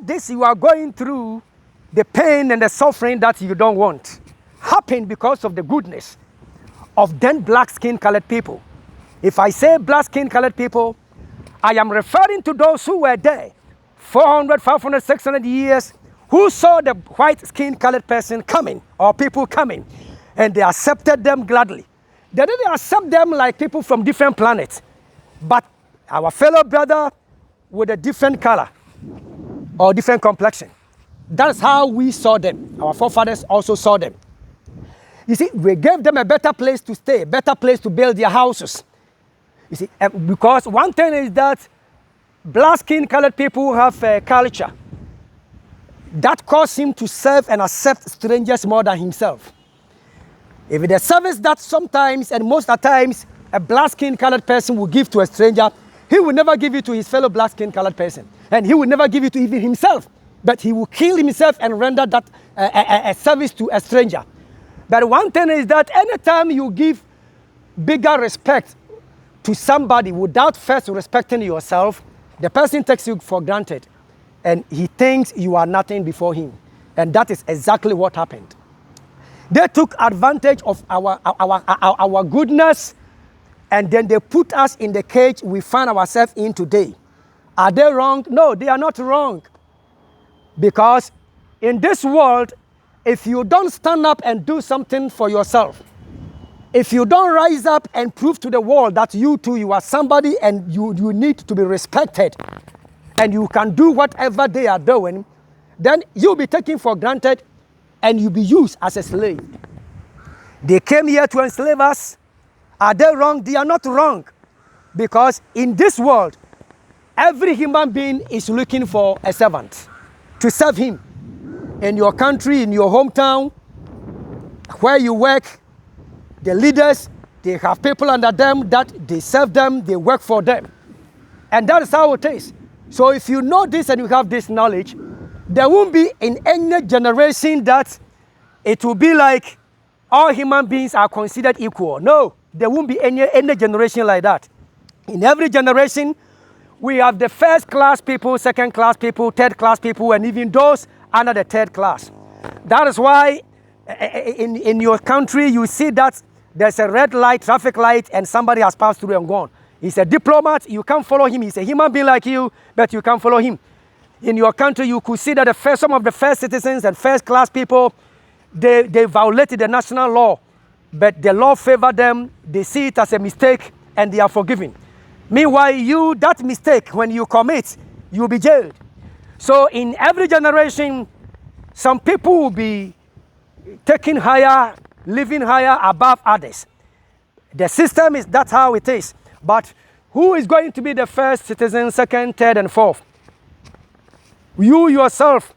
this you are going through, the pain and the suffering that you don't want, happened because of the goodness of then black skin colored people. If I say black skin colored people, I am referring to those who were there 400, 500, 600 years, who saw the white skin colored person coming, or people coming, and they accepted them gladly. They didn't accept them like people from different planets, but our fellow brother with a different color or different complexion. That's how we saw them. Our forefathers also saw them. You see, we gave them a better place to stay, a better place to build their houses. You see, because one thing is that black skin colored people have a culture that caused him to serve and accept strangers more than himself. If the service that sometimes and most of the times a black skin colored person will give to a stranger, he will never give it to his fellow black skin colored person. And he will never give it to even himself. But he will kill himself and render that a service to a stranger. But one thing is that anytime you give bigger respect to somebody without first respecting yourself, the person takes you for granted. And he thinks you are nothing before him. And that is exactly what happened. They took advantage of our goodness, and then they put us in the cage we find ourselves in today. Are they wrong? No, they are not wrong. Because in this world, if you don't stand up and do something for yourself, if you don't rise up and prove to the world that you too, you are somebody and you need to be respected, and you can do whatever they are doing, then you'll be taken for granted and you'll be used as a slave. They came here to enslave us. Are they wrong? They are not wrong. Because in this world, every human being is looking for a servant to serve him. In your country, in your hometown, where you work, the leaders, they have people under them that they serve them, they work for them. And that is how it is. So if you know this and you have this knowledge, there won't be in any generation that it will be like all human beings are considered equal. No, there won't be any generation like that. In every generation, we have the first class people, second class people, third class people, and even those under the third class. That is why in your country, you see that there's a red light, traffic light, and somebody has passed through and gone. He's a diplomat, you can't follow him. He's a human being like you, but you can't follow him. In your country, you could see that some of the first citizens and first class people, they violated the national law, but the law favored them. They see it as a mistake, and they are forgiven. Meanwhile, that mistake, when you commit, you'll be jailed. So in every generation, some people will be taken higher, living higher above others. The system is, that's how it is. But who is going to be the first citizen, second, third, and fourth? You yourself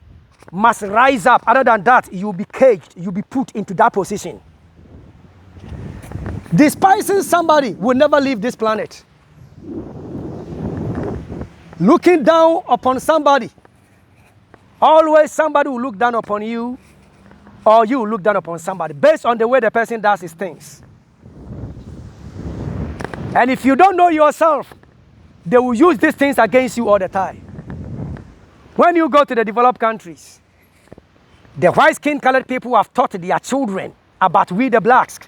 must rise up. Other than that, you'll be caged. You'll be put into that position. Despising somebody will never leave this planet. Looking down upon somebody, always somebody will look down upon you, or you will look down upon somebody based on the way the person does his things. And if you don't know yourself, they will use these things against you all the time. When you go to the developed countries, the white skin colored people have taught their children about we the blacks.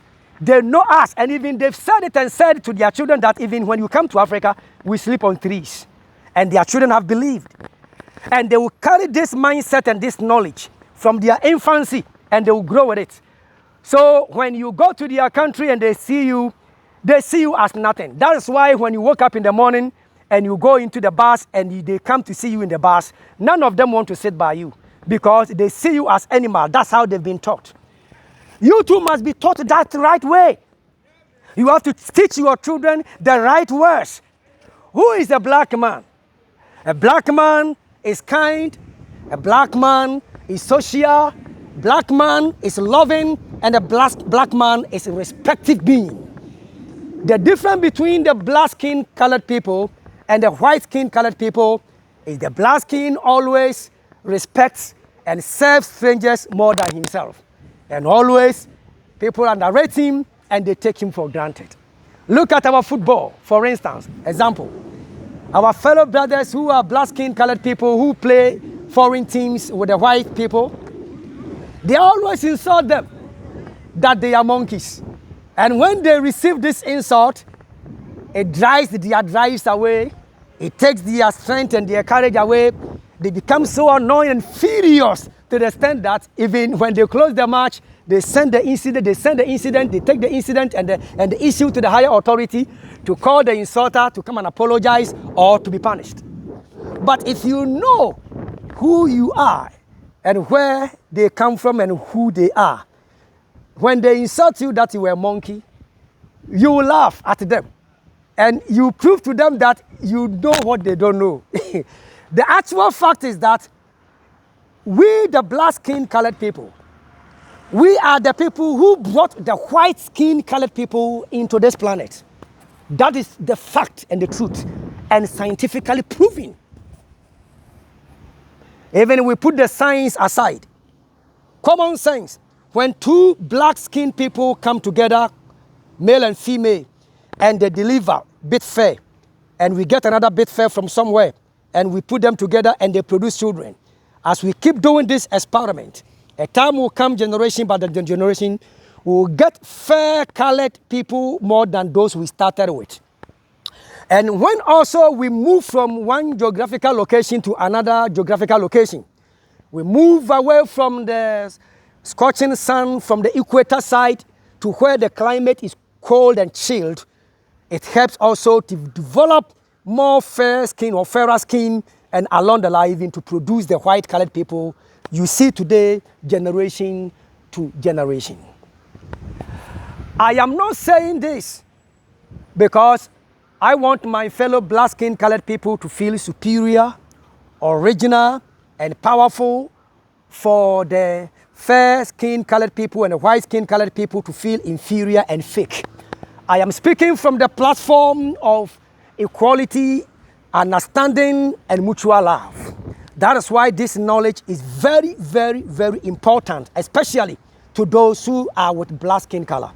They know us, and even they've said it and said to their children that even when you come to Africa, we sleep on trees. And their children have believed. And they will carry this mindset and this knowledge from their infancy, and they will grow with it. So when you go to their country and they see you as nothing. That is why when you wake up in the morning and you go into the bus and they come to see you in the bus, none of them want to sit by you because they see you as animal. That's how they've been taught. You too must be taught that right way. You have to teach your children the right words. Who is a black man? A black man is kind. A black man is social. Black man is loving. And a black man is a respected being. The difference between the black skin colored people and the white skin colored people is the black skin always respects and serves strangers more than himself. And always people underrate him and they take him for granted. Look at our football, for instance, example. Our fellow brothers who are black skin colored people who play foreign teams with the white people, they always insult them that they are monkeys. And when they receive this insult, it drives their drives away. It takes their strength and their courage away. They become so annoying and furious to the extent that even when they close the match, they send the incident, they take the incident and the issue to the higher authority to call the insulter to come and apologize or to be punished. But if you know who you are and where they come from and who they are, when they insult you that you were a monkey, you will laugh at them. And you prove to them that you know what they don't know. The actual fact is that we, the black-skinned colored people, we are the people who brought the white-skinned colored people into this planet. That is the fact and the truth, and scientifically proven. Even if we put the science aside, common sense, when two black-skinned people come together, male and female, and they deliver bit fair, and we get another bit fair from somewhere, and we put them together and they produce children. As we keep doing this experiment, a time will come, generation by the generation, we will get fair-colored people more than those we started with. And when also we move from one geographical location to another geographical location, we move away from the scorching sun from the equator side to where the climate is cold and chilled. It helps also to develop more fair skin or fairer skin, and along the line even to produce the white colored people you see today, generation to generation. I am not saying this because I want my fellow black skin colored people to feel superior, original, and powerful, for the fair skin colored people and the white skin colored people to feel inferior and fake. I am speaking from the platform of equality, understanding, and mutual love. That is why this knowledge is very, very, very important, especially to those who are with black skin color.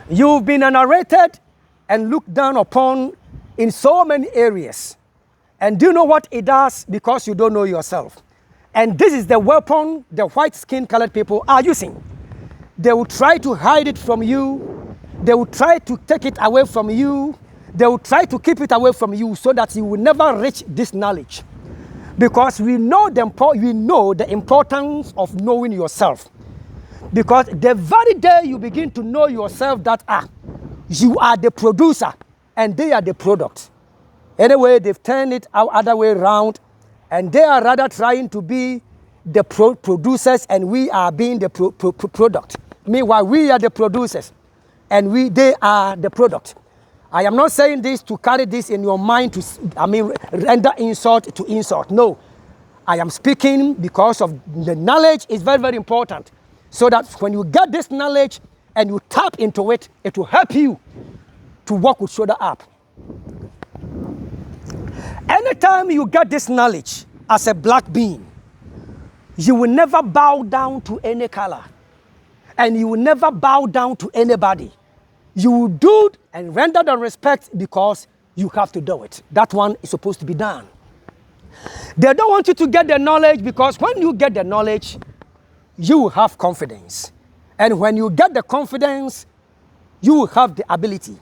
You've been narrated and looked down upon in so many areas. And do you know what it does? Because you don't know yourself. And this is the weapon the white skin colored people are using. They will try to hide it from you. They will try to take it away from you. They will try to keep it away from you so that you will never reach this knowledge. Because we know the importance of knowing yourself. Because the very day you begin to know yourself that you are the producer and they are the product. Anyway, they've turned it out other way around, and they are rather trying to be the producers and we are being the product. Meanwhile, we are the producers and they are the product. I am not saying this to carry this in your mind to, render insult to insult. No, I am speaking because of the knowledge is very, very important. So that when you get this knowledge and you tap into it, it will help you to walk with shoulder up. Anytime you get this knowledge as a black being, you will never bow down to any color. And you will never bow down to anybody. You will do and render the respect because you have to do it. That one is supposed to be done. They don't want you to get the knowledge because when you get the knowledge, you will have confidence. And when you get the confidence, you will have the ability.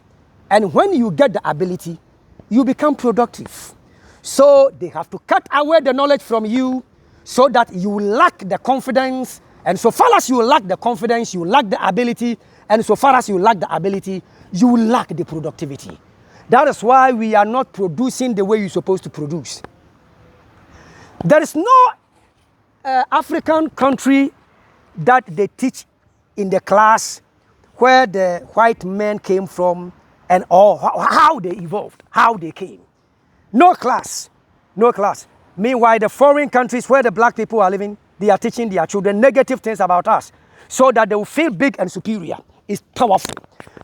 And when you get the ability, you become productive. So they have to cut away the knowledge from you so that you lack the confidence. And so far as you lack the confidence, you lack the ability. And so far as you lack the ability, you lack the productivity. That is why we are not producing the way you're supposed to produce. There is no African country that they teach in the class where the white men came from and how they evolved, how they came. No class, no class. Meanwhile, the foreign countries where the black people are living, they are teaching their children negative things about us so that they will feel big and superior. It's powerful.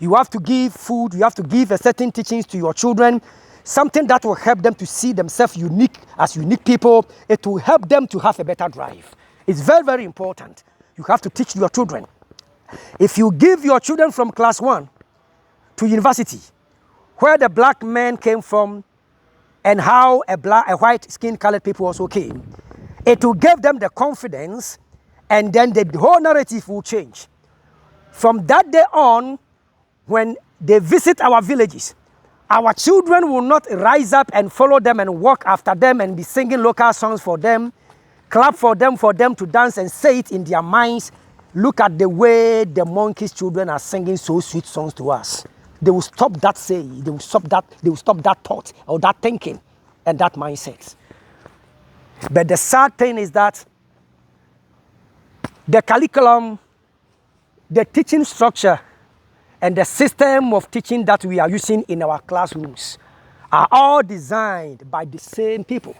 You have to give food, you have to give a certain teachings to your children, something that will help them to see themselves unique as unique people. It will help them to have a better drive. It's very, very important. You have to teach your children. If you give your children from class 1 to university, where the black men came from and how a white skin colored people also came, It will give them the confidence, and then the whole narrative will change. From that day on, when they visit our villages, our children will not rise up and follow them and walk after them and be singing local songs for them, clap for them to dance and say it in their minds. Look at the way the monkeys' children are singing so sweet songs to us. They will stop that saying, they will stop that thought or that thinking and that mindset. But the sad thing is that the curriculum, the teaching structure, and the system of teaching that we are using in our classrooms are all designed by the same people.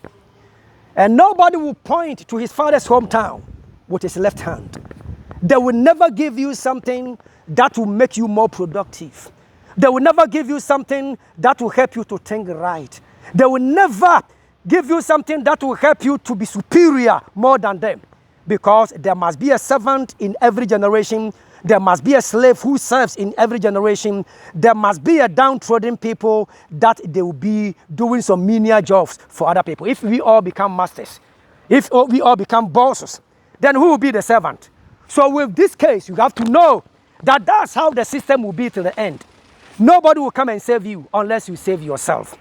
And nobody will point to his father's hometown with his left hand. They will never give you something that will make you more productive. They will never give you something that will help you to think right. They will never give you something that will help you to be superior more than them. Because there must be a servant in every generation. There must be a slave who serves in every generation. There must be a downtrodden people that they will be doing some menial jobs for other people. If we all become masters, if we all become bosses, then who will be the servant? So with this case, you have to know that that's how the system will be till the end. Nobody will come and save you unless you save yourself.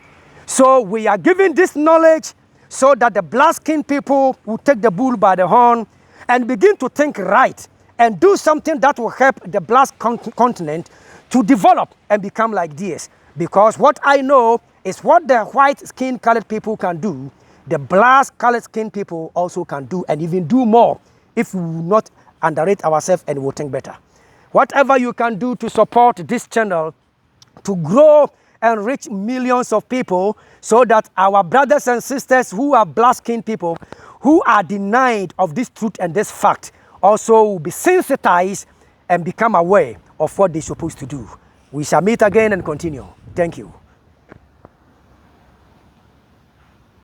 So we are giving this knowledge so that the black-skinned people will take the bull by the horn and begin to think right and do something that will help the black continent to develop and become like theirs. Because what I know is what the white-skinned colored people can do, the black colored-skinned people also can do, and even do more if we will not underrate ourselves and will think better. Whatever you can do to support this channel to grow and reach millions of people so that our brothers and sisters who are black-skinned people who are denied of this truth and this fact also will be sensitized and become aware of what they're supposed to do. We shall meet again and continue. Thank you.